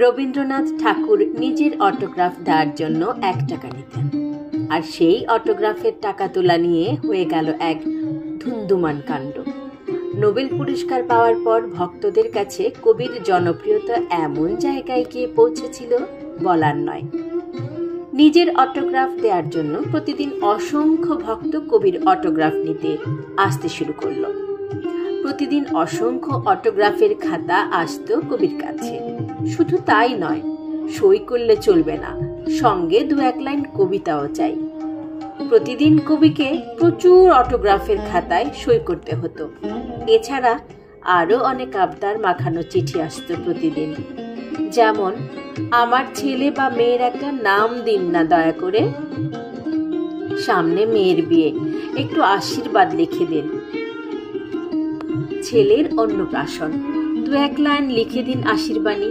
রবীন্দ্রনাথ ঠাকুর নিজের অটোগ্রাফ দেওয়ার জন্য 1 টাকা নিতেন, আর সেই অটোগ্রাফের টাকা তোলা নিয়ে হয়ে গেল এক ধুন্ধুমান কাণ্ড। নোবেল পুরস্কার পাওয়ার পর ভক্তদের কাছে কবির জনপ্রিয়তা এমন জায়গায় গিয়ে পৌঁছেছিল বলার নয়। নিজের অটোগ্রাফ দেওয়ার জন্য প্রতিদিন অসংখ্য ভক্ত কবির অটোগ্রাফ নিতে আসতে শুরু করলো। প্রতিদিন অসংখ্য অটোগ্রাফের খাতা আসতো কবির কাছে। শুধু তাই নয়, সই করলে চলবে না, সঙ্গে 2-1 লাইন কবিতাও চাই। প্রতিদিন কবিকে প্রচুর অটোগ্রাফের খাতায় সই করতে হতো। এছাড়া আরো অনেক আবদার মাখানো চিঠি আসতো প্রতিদিন, যেমন আমার ছেলে বা মেয়ের একটা নাম দিন না দয়া করে, সামনে মেয়ের বিয়ে, একটু আশীর্বাদ লিখে দিন, ছেলের অন্নপ্রাশন, 2-1 লাইন লিখে দিন আশীর্বাণী,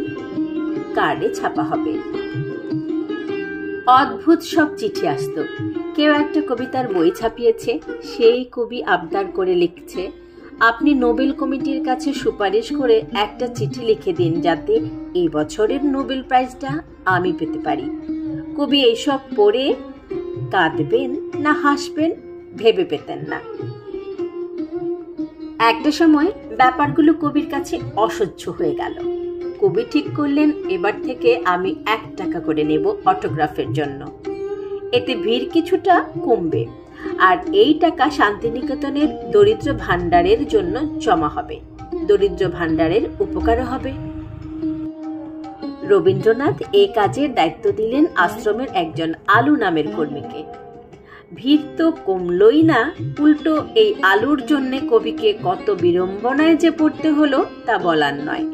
কার্ডে ছাপা হবে। অদ্ভুত সব চিঠি আসতো। কেউ একটা কবিতার বই ছাপিয়েছে, সেই কবি আবদার করে লিখছে, আপনি নোবেল কমিটির কাছে সুপারিশ করে একটা চিঠি লিখে দিন যাতে এই বছরের নোবেল প্রাইজটা আমি পেতে পারি। কবি এইসব পড়ে কাঁদবেন না হাসবেন ভেবে পেতেন না। একটা সময় ব্যাপারগুলো কবির কাছে অসহ্য হয়ে গেল। কবি ঠিক করলেন, এবার থেকে আমি 1 টাকা করে নেব অটোগ্রাফের জন্য, এতে ভিড় কিছুটা কমবে, আর এই টাকা শান্তিনিকেতনের দরিদ্র ভাণ্ডারের জন্য জমা হবে, দরিদ্র ভাণ্ডারের উপকারও হবে। রবীন্দ্রনাথ এই কাজের দায়িত্ব দিলেন আশ্রমের একজন আলু নামের কর্মীকে। ভিড় তো কমলই না, উল্টো এই আলুর জন্য কবিকে কত বিড়ম্বনায় যে পড়তে হলো তা বলার নয়।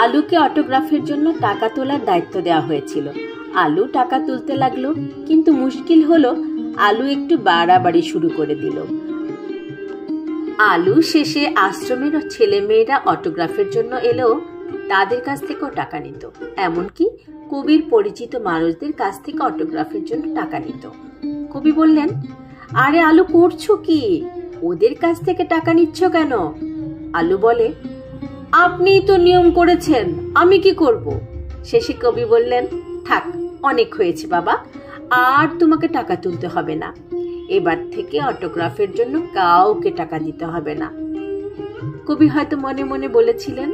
আলুকে অটোগ্রাফের জন্য টাকা তোলার দায়িত্ব দেওয়া হয়েছিল। আলু টাকা তুলতে লাগলো, কিন্তু মুশকিল হলো আলু একটু বাড়াবাড়ি শুরু করে দিল। আলু শেষে আশ্রমের ছেলেমেয়েরা অটোগ্রাফের জন্য এলেও তাদের কাছ থেকেও টাকা নিত, এমনকি কবির পরিচিত মানুষদের কাছ থেকে অটোগ্রাফের জন্য টাকা নিত। কবি বললেন, আরে আলু করছো কি, ওদের কাছ থেকে টাকা নিচ্ছ কেন? আলু বলে, আপনিই তো নিয়ম করেছেন, আমি কি করব? শেষে কবি বললেন, থাক, অনেক হয়েছে বাবা, আর তোমাকে টাকা তুলতে হবে না, এবার থেকে অটোগ্রাফের জন্য কাউকে টাকা দিতে হবে না। কবি হয়তো মনে মনে বলেছিলেন,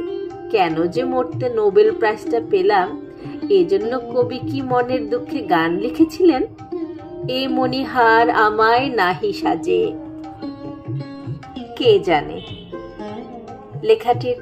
কেন যে মরতে নোবেল প্রাইজটা পেলাম, এজন্য কবি কি মনের দুঃখে গান লিখেছিলেন, এ মণিহার আমায় নাহি সাজে, কে জানে। লেখাটির